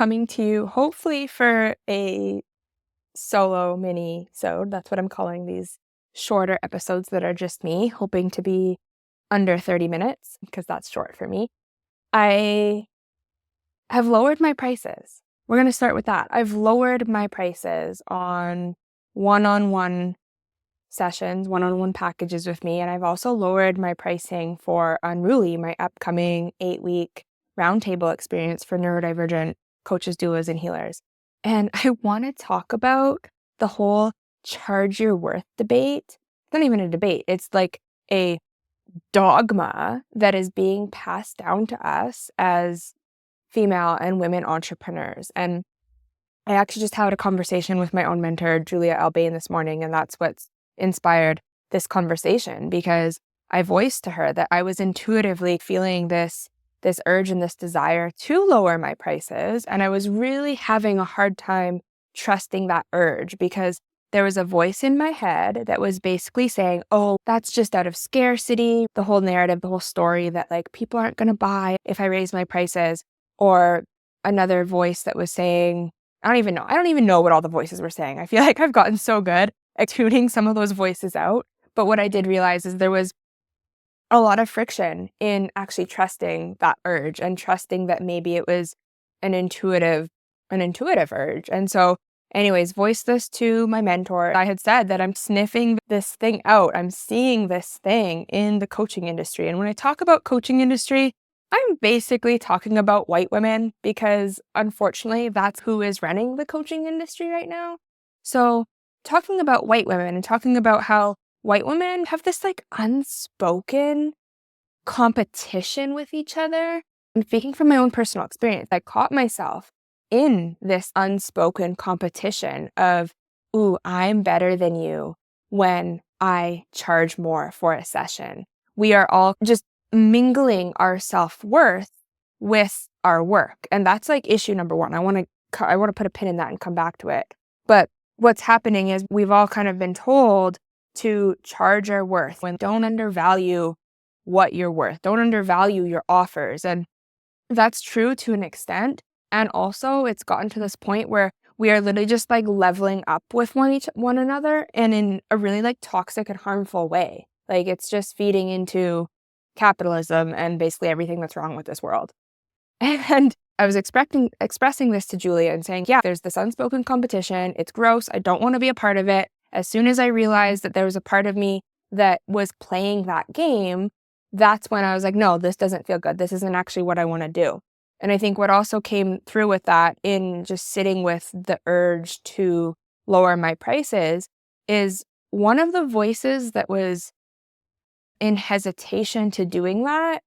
coming to you hopefully for a solo mini-sode. That's what I'm calling these shorter episodes that are just me, hoping to be under 30 minutes because that's short for me. I have lowered my prices. We're going to start with that. I've lowered my prices on one-on-one sessions, one-on-one packages with me, and I've also lowered my pricing for Unruly, my upcoming 8-week roundtable experience for neurodivergent coaches, doulas, and healers. And I want to talk about the whole charge your worth debate. It's not even a debate. It's like a dogma that is being passed down to us as female and women entrepreneurs. And I actually just had a conversation with my own mentor, Julia Albain, this morning, and that's what's inspired this conversation, because I voiced to her that I was intuitively feeling this urge and this desire to lower my prices. And I was really having a hard time trusting that urge because there was a voice in my head that was basically saying, oh, that's just out of scarcity, the whole narrative, the whole story that like people aren't going to buy if I raise my prices. Or another voice that was saying, I don't even know what all the voices were saying. I feel like I've gotten so good at tuning some of those voices out. But what I did realize is there was a lot of friction in actually trusting that urge and trusting that maybe it was an intuitive urge. And so anyways, voiced this to my mentor. I had said that I'm sniffing this thing out. I'm seeing this thing in the coaching industry. And when I talk about coaching industry, I'm basically talking about white women because unfortunately that's who is running the coaching industry right now. So talking about white women and talking about how white women have this like unspoken competition with each other. I'm speaking from my own personal experience. I caught myself in this unspoken competition of, ooh, I'm better than you when I charge more for a session. We are all just mingling our self-worth with our work. And that's like issue number one. I want to put a pin in that and come back to it. But what's happening is we've all kind of been told to charge our worth when don't undervalue what you're worth. Don't undervalue your offers. And that's true to an extent. And also it's gotten to this point where we are literally just like leveling up with one another and in a really like toxic and harmful way. Like it's just feeding into capitalism and basically everything that's wrong with this world. And I was expressing this to Julia and saying, yeah, there's this unspoken competition. It's gross. I don't want to be a part of it. As soon as I realized that there was a part of me that was playing that game, that's when I was like, no, this doesn't feel good. This isn't actually what I want to do. And I think what also came through with that in just sitting with the urge to lower my prices is one of the voices that was in hesitation to doing that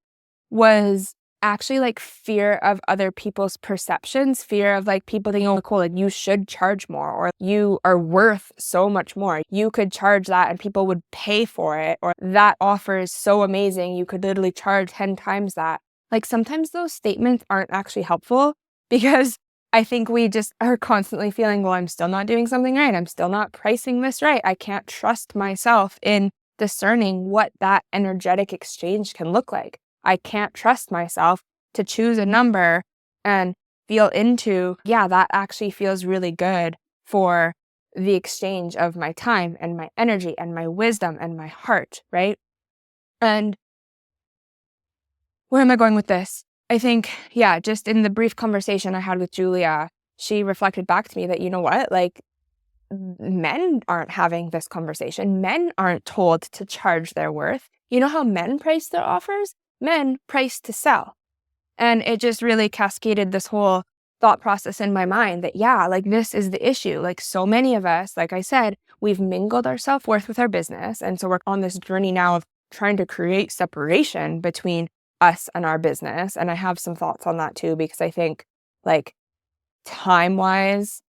was actually like fear of other people's perceptions, fear of like people thinking, oh, cool, like you should charge more or you are worth so much more. You could charge that and people would pay for it, or that offer is so amazing. You could literally charge 10 times that. Like sometimes those statements aren't actually helpful because I think we just are constantly feeling, well, I'm still not doing something right. I'm still not pricing this right. I can't trust myself in discerning what that energetic exchange can look like. I can't trust myself to choose a number and feel into, yeah, that actually feels really good for the exchange of my time and my energy and my wisdom and my heart, right? And where am I going with this? I think, yeah, just in the brief conversation I had with Julia, she reflected back to me that, you know what, like men aren't having this conversation. Men aren't told to charge their worth. You know how men price their offers? Men price to sell. And it just really cascaded this whole thought process in my mind that, yeah, like this is the issue. Like so many of us, like I said, we've mingled our self-worth with our business. And so we're on this journey now of trying to create separation between us and our business. And I have some thoughts on that too, because I think like time-wise,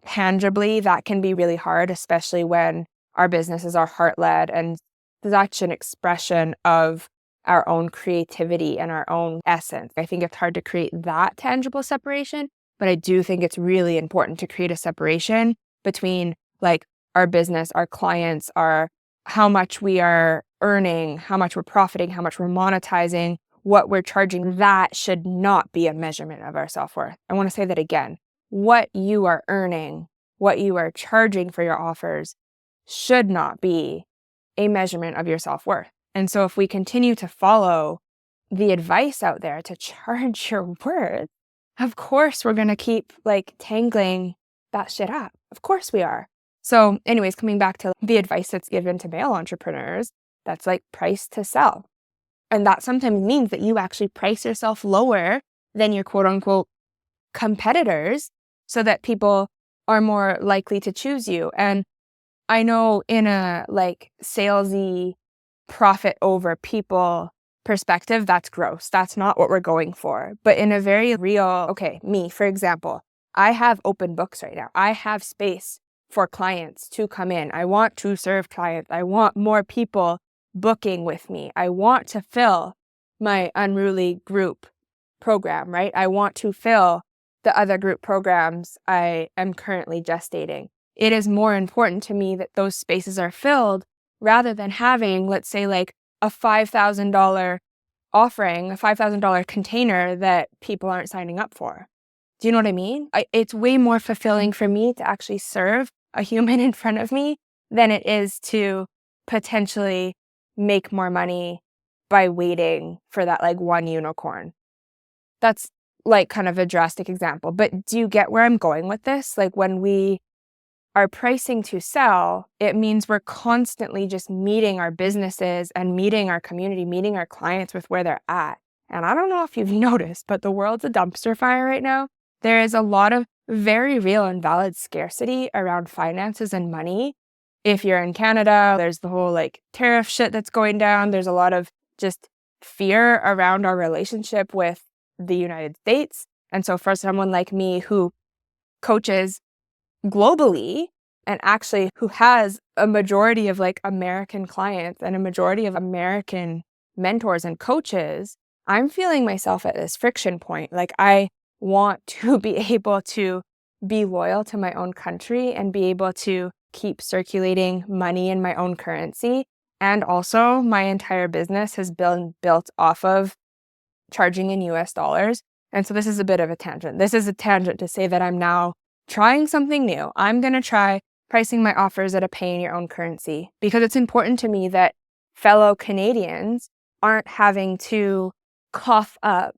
tangibly, that can be really hard, especially when our businesses are heart-led and such an expression of our own creativity and our own essence. I think it's hard to create that tangible separation, but I do think it's really important to create a separation between like our business, our clients, our how much we are earning, how much we're profiting, how much we're monetizing, what we're charging, that should not be a measurement of our self-worth. I want to say that again. What you are earning, what you are charging for your offers should not be a measurement of your self-worth. And so if we continue to follow the advice out there to charge your worth, of course we're going to keep like tangling that shit up. Of course we are. So anyways, coming back to the advice that's given to male entrepreneurs, that's like price to sell. And that sometimes means that you actually price yourself lower than your quote unquote competitors so that people are more likely to choose you. And I know in a like salesy profit over people perspective, that's gross. That's not what we're going for. But in a very real, okay, me, for example, I have open books right now. I have space for clients to come in. I want to serve clients. I want more people booking with me. I want to fill my unruly group program, right? I want to fill the other group programs I am currently gestating. It is more important to me that those spaces are filled rather than having, let's say, like a $5,000 offering, a $5,000 container that people aren't signing up for. Do you know what I mean? It's way more fulfilling for me to actually serve a human in front of me than it is to potentially make more money by waiting for that like one unicorn. That's like kind of a drastic example, but do you get where I'm going with this? Like when we are pricing to sell, it means we're constantly just meeting our businesses and meeting our community, meeting our clients with where they're at. And I don't know if you've noticed, but the world's a dumpster fire right now. There is a lot of very real and valid scarcity around finances and money. If you're in Canada, there's the whole like tariff shit that's going down. There's a lot of just fear around our relationship with the United States. And so for someone like me who coaches globally and actually who has a majority of like American clients and a majority of American mentors and coaches, I'm feeling myself at this friction point. Like I want to be able to be loyal to my own country and be able to keep circulating money in my own currency. And also my entire business has been built off of charging in US dollars. And so this is a bit of a tangent. This is a tangent to say that I'm now trying something new. I'm going to try pricing my offers at a pay in your own currency because it's important to me that fellow Canadians aren't having to cough up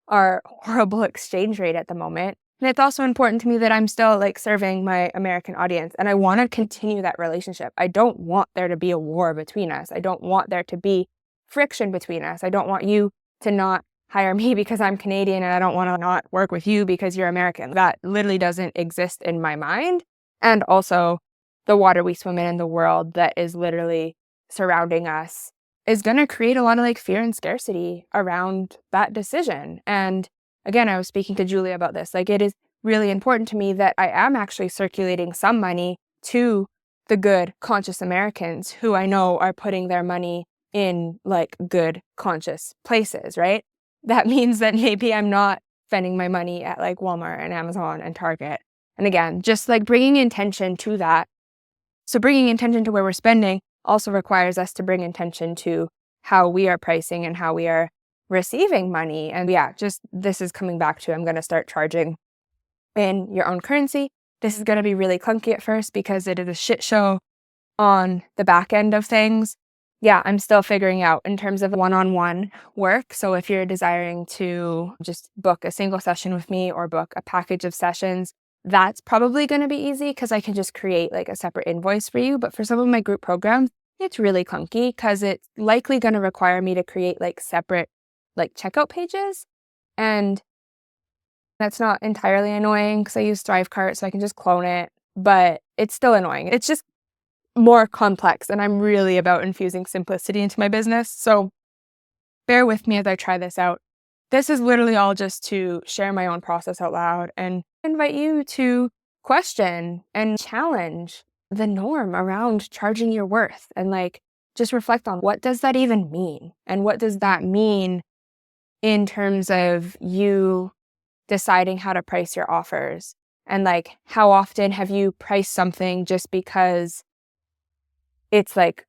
our horrible exchange rate at the moment. And it's also important to me that I'm still like serving my American audience and I want to continue that relationship. I don't want there to be a war between us. I don't want there to be friction between us. I don't want you to not hire me because I'm Canadian and I don't want to not work with you because you're American. That literally doesn't exist in my mind. And also the water we swim in the world that is literally surrounding us is going to create a lot of like fear and scarcity around that decision. And again, I was speaking to Julia about this. Like it is really important to me that I am actually circulating some money to the good conscious Americans who I know are putting their money in like good conscious places, right? That means that maybe I'm not spending my money at like Walmart and Amazon and Target. And again, just like bringing intention to that. So bringing intention to where we're spending also requires us to bring intention to how we are pricing and how we are receiving money. And yeah, just this is coming back to I'm going to start charging in your own currency. This is going to be really clunky at first because it is a shit show on the back end of things. Yeah, I'm still figuring out in terms of one-on-one work. So if you're desiring to just book a single session with me or book a package of sessions, that's probably going to be easy because I can just create like a separate invoice for you. But for some of my group programs, it's really clunky because it's likely going to require me to create like separate like checkout pages. And that's not entirely annoying because I use Thrivecart, so I can just clone it, but it's still annoying. It's just more complex, and I'm really about infusing simplicity into my business. So bear with me as I try this out. This is literally all just to share my own process out loud and invite you to question and challenge the norm around charging your worth and like just reflect on what does that even mean? And what does that mean in terms of you deciding how to price your offers? And like, how often have you priced something just because it's like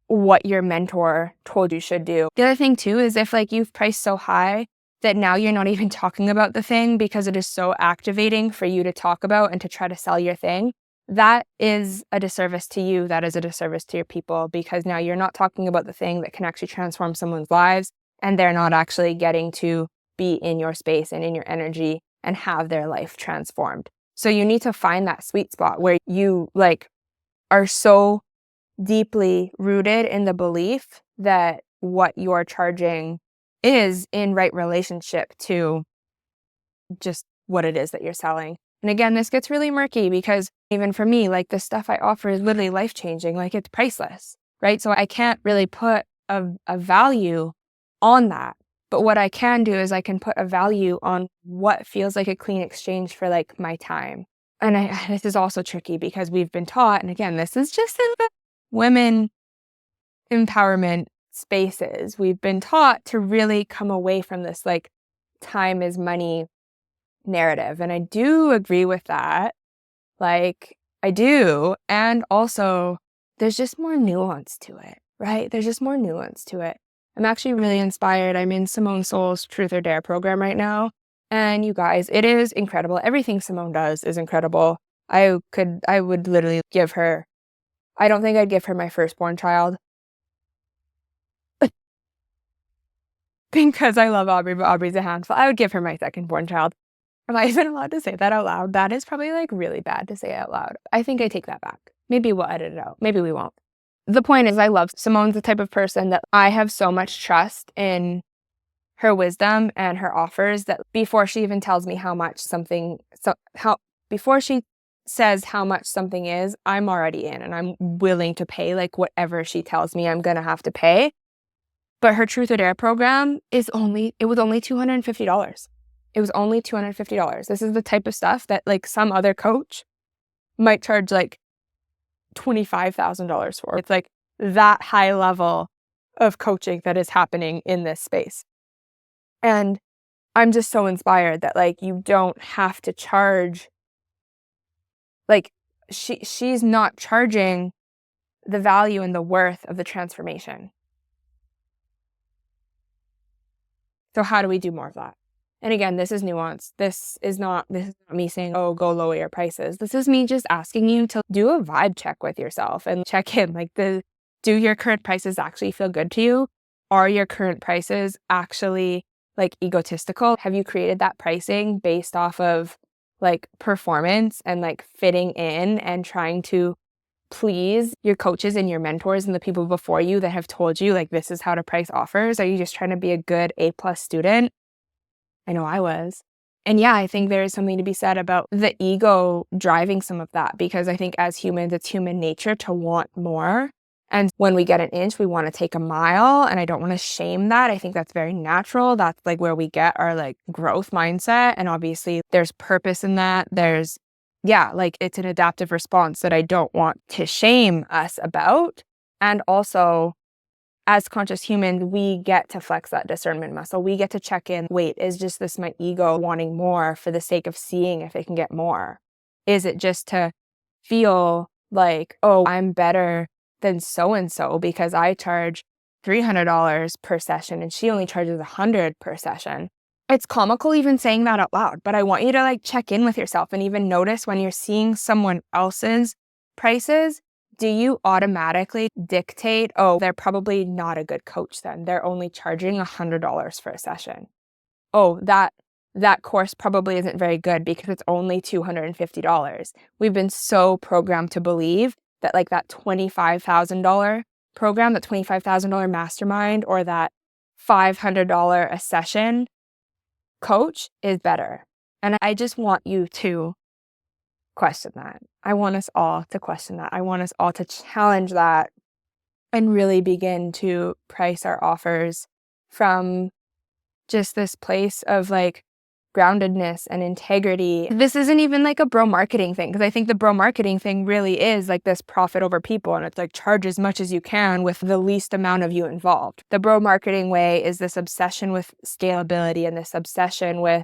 what your mentor told you should do. The other thing too is if like you've priced so high that now you're not even talking about the thing because it is so activating for you to talk about and to try to sell your thing, that is a disservice to you. That is a disservice to your people, because now you're not talking about the thing that can actually transform someone's lives, and they're not actually getting to be in your space and in your energy and have their life transformed. So you need to find that sweet spot where you like are so deeply rooted in the belief that what you're charging is in right relationship to just what it is that you're selling. And again, this gets really murky because even for me, like the stuff I offer is literally life-changing. Like it's priceless, right? So I can't really put a value on that. But what I can do is I can put a value on what feels like a clean exchange for like my time. And this is also tricky because we've been taught, and again, this is just in the women empowerment spaces, we've been taught to really come away from this like time is money narrative. And I do agree with that. Like I do. And also there's just more nuance to it, right? There's just more nuance to it. I'm actually really inspired. I'm in Simone Soule's Truth or Dare program right now. And you guys, it is incredible. Everything Simone does is incredible. I would literally give her, I don't think I'd give her my firstborn child because I love Aubrey, but Aubrey's a handful. I would give her my second-born child. Am I even allowed to say that out loud? That is probably like really bad to say out loud. I think I take that back. Maybe we'll edit it out. Maybe we won't. The point is I love Simone's the type of person that I have so much trust in her wisdom and her offers that before she even tells me how much something, before she says how much something is, I'm already in and I'm willing to pay like whatever she tells me I'm going to have to pay. But her Truth or Dare program it was only $250. It was only $250. This is the type of stuff that like some other coach might charge like $25,000 for. It's like that high level of coaching that is happening in this space. And I'm just so inspired that like you don't have to charge, like she's not charging the value and the worth of the transformation. So how do we do more of that? And again, this is nuance. This is not me saying, oh, go lower your prices. This is me just asking you to do a vibe check with yourself and check in. Like, do your current prices actually feel good to you? Are your current prices actually like egotistical? Have you created that pricing based off of like performance and like fitting in and trying to please your coaches and your mentors and the people before you that have told you like this is how to price offers? Are you just trying to be a good A+ student? I know I was. And yeah, I think there is something to be said about the ego driving some of that, because I think as humans, it's human nature to want more. And when we get an inch, we want to take a mile. And I don't want to shame that. I think that's very natural. That's like where we get our like growth mindset. And obviously there's purpose in that. Like it's an adaptive response that I don't want to shame us about. And also, as conscious humans, we get to flex that discernment muscle. We get to check in. Wait, is just this my ego wanting more for the sake of seeing if it can get more? Is it just to feel like, oh, I'm better than so-and-so because I charge $300 per session and she only charges $100 per session? It's comical even saying that out loud, but I want you to like check in with yourself and even notice when you're seeing someone else's prices. Do you automatically dictate, oh, they're probably not a good coach then. They're only charging $100 for a session. Oh, that course probably isn't very good because it's only $250. We've been so programmed to believe that like that $25,000 program, that $25,000 mastermind, or that $500 a session coach is better. And I just want you to question that. I want us all to question that. I want us all to challenge that and really begin to price our offers from just this place of like groundedness and integrity. This isn't even like a bro marketing thing, because I think the bro marketing thing really is like this profit over people, and it's like charge as much as you can with the least amount of you involved. The bro marketing way is this obsession with scalability and this obsession with,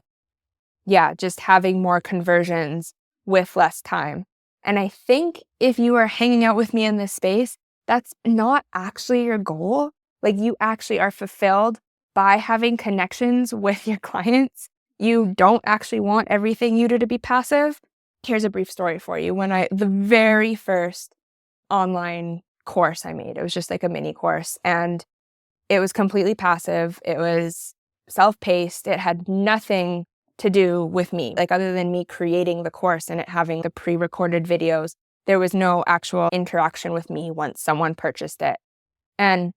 just having more conversions with less time. And I think if you are hanging out with me in this space, that's not actually your goal. Like, you actually are fulfilled by having connections with your clients. You don't actually want everything you do to be passive. Here's a brief story for you. The very first online course I made, it was just like a mini course, and it was completely passive. It was self-paced. It had nothing to do with me, like other than me creating the course and it having the pre-recorded videos. There was no actual interaction with me once someone purchased it. And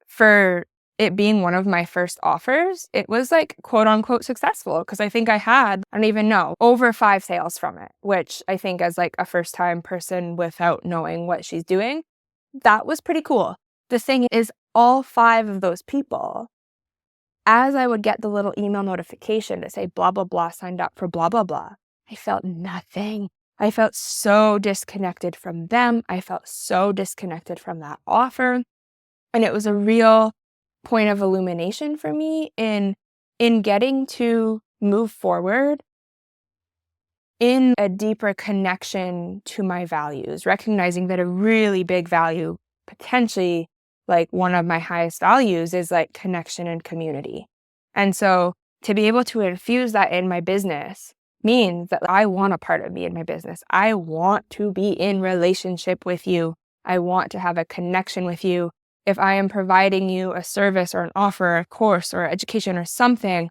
for it being one of my first offers, it was like quote unquote successful because I think I had, I don't even know, over 5 sales from it, which I think as like a first time person without knowing what she's doing, that was pretty cool. The thing is, all 5 of those people, as I would get the little email notification to say blah, blah, blah, signed up for blah, blah, blah, I felt nothing. I felt so disconnected from them. I felt so disconnected from that offer. And it was a real point of illumination for me in getting to move forward in a deeper connection to my values, recognizing that a really big value, potentially like one of my highest values, is like connection and community. And so to be able to infuse that in my business means that I want a part of me in my business. I want to be in relationship with you. I want to have a connection with you. If I am providing you a service or an offer, or a course or education or something,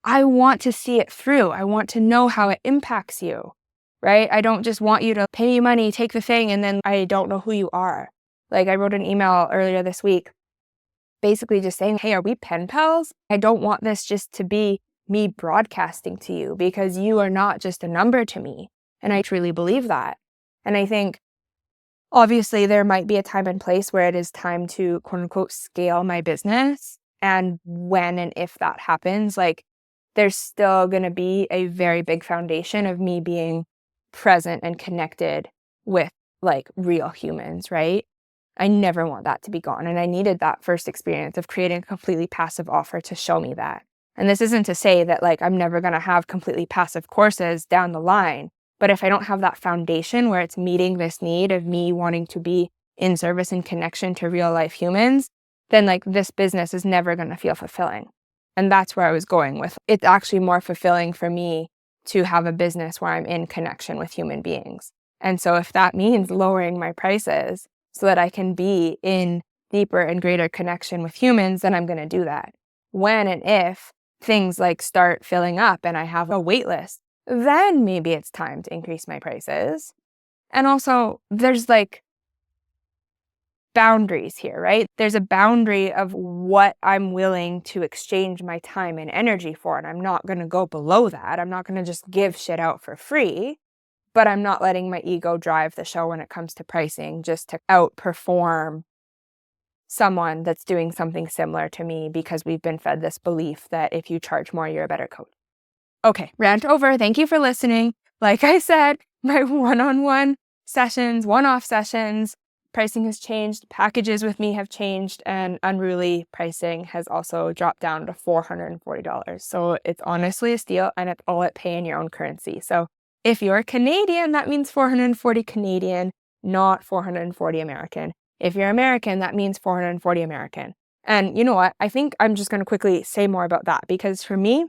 I want to see it through. I want to know how it impacts you, right? I don't just want you to pay me money, take the thing, and then I don't know who you are. Like, I wrote an email earlier this week, basically just saying, hey, are we pen pals? I don't want this just to be me broadcasting to you because you are not just a number to me. And I truly believe that. And I think obviously there might be a time and place where it is time to quote unquote scale my business. And when and if that happens, like, there's still going to be a very big foundation of me being present and connected with like real humans, right? I never want that to be gone. And I needed that first experience of creating a completely passive offer to show me that. And this isn't to say that like I'm never going to have completely passive courses down the line. But if I don't have that foundation where it's meeting this need of me wanting to be in service and connection to real life humans, then like this business is never going to feel fulfilling. And that's where I was going with. It's actually more fulfilling for me to have a business where I'm in connection with human beings. And so if that means lowering my prices so that I can be in deeper and greater connection with humans, then I'm going to do that. When and if things like start filling up and I have a wait list, then maybe it's time to increase my prices. And also there's like boundaries here, right? There's a boundary of what I'm willing to exchange my time and energy for, and I'm not going to go below that. I'm not going to just give shit out for free, but I'm not letting my ego drive the show when it comes to pricing just to outperform someone that's doing something similar to me because we've been fed this belief that if you charge more, you're a better coach. Okay, rant over. Thank you for listening. Like I said, my one-on-one sessions, one-off sessions, pricing has changed, packages with me have changed, and unruly pricing has also dropped down to $440. So it's honestly a steal, and it's all at pay in your own currency. So if you're Canadian, that means 440 Canadian, not 440 American. If you're American, that means 440 American. And you know what? I think I'm just going to quickly say more about that because for me,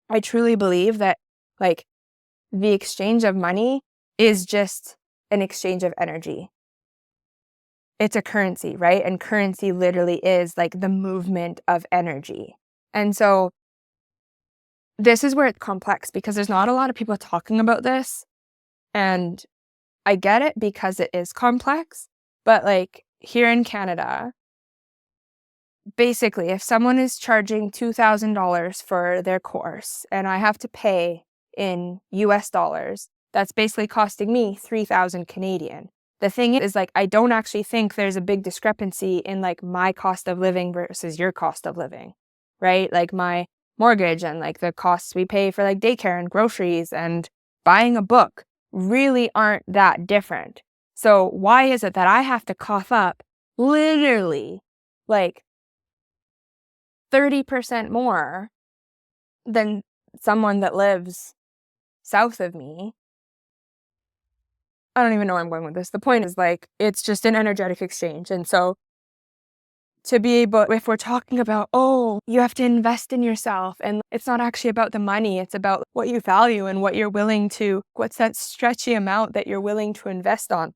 I truly believe that like the exchange of money is just an exchange of energy. It's a currency, right? And currency literally is like the movement of energy. And so this is where it's complex because there's not a lot of people talking about this. And I get it because it is complex. But like here in Canada, basically, if someone is charging $2,000 for their course and I have to pay in US dollars, that's basically costing me 3,000 Canadian. The thing is like, I don't actually think there's a big discrepancy in like my cost of living versus your cost of living, right? Like my mortgage and like the costs we pay for like daycare and groceries and buying a book really aren't that different. So why is it that I have to cough up literally like 30% more than someone that lives south of me I don't even know where I'm going with this. The point is like, it's just an energetic exchange. And so to be able, if we're talking about, oh, you have to invest in yourself, and it's not actually about the money, it's about what you value and what you're willing to, what's that stretchy amount that you're willing to invest on.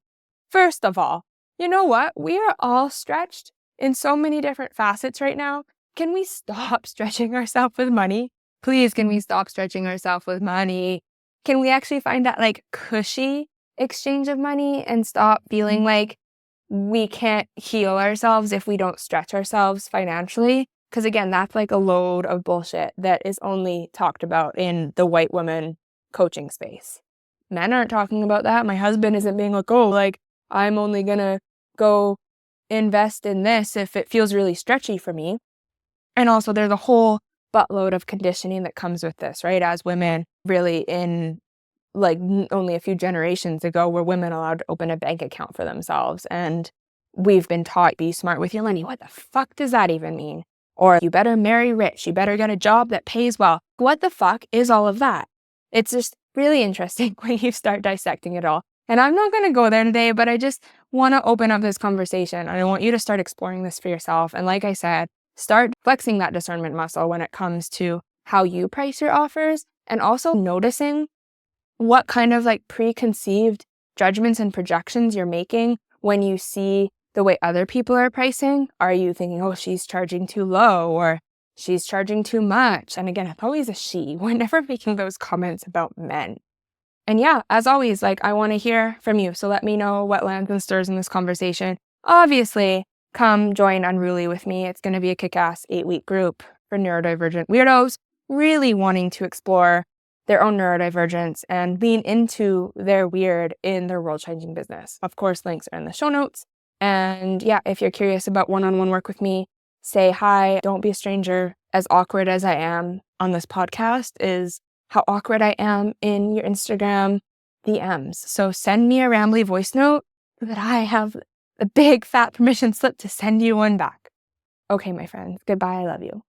First of all, you know what? We are all stretched in so many different facets right now. Can we stop stretching ourselves with money? Please, can we stop stretching ourselves with money? Can we actually find that like cushy exchange of money and stop feeling like we can't heal ourselves if we don't stretch ourselves financially? Because again, that's like a load of bullshit that is only talked about in the white woman coaching space. Men aren't talking about that. My husband isn't being like, oh, like I'm only gonna go invest in this if it feels really stretchy for me. And also there's a whole buttload of conditioning that comes with this, right? As women, really in like only a few generations ago were women allowed to open a bank account for themselves. And we've been taught, be smart with your money. What the fuck does that even mean? Or you better marry rich. You better get a job that pays well. What the fuck is all of that? It's just really interesting when you start dissecting it all. And I'm not going to go there today, but I just want to open up this conversation. And I want you to start exploring this for yourself. And like I said, start flexing that discernment muscle when it comes to how you price your offers, and also noticing what kind of like preconceived judgments and projections you're making when you see the way other people are pricing. Are you thinking, oh, she's charging too low, or she's charging too much? And again, it's always a she. We're never making those comments about men. And yeah, as always, like I want to hear from you. So let me know what lands and stirs in this conversation. Obviously, come join Unruly with me. It's going to be a kick-ass 8-week group for neurodivergent weirdos really wanting to explore their own neurodivergence and lean into their weird in their world-changing business. Of course, links are in the show notes. And yeah, if you're curious about one-on-one work with me, say hi. Don't be a stranger. As awkward as I am on this podcast is how awkward I am in your Instagram DMs. So send me a rambly voice note so that I have a big fat permission slip to send you one back. Okay, my friends. Goodbye. I love you.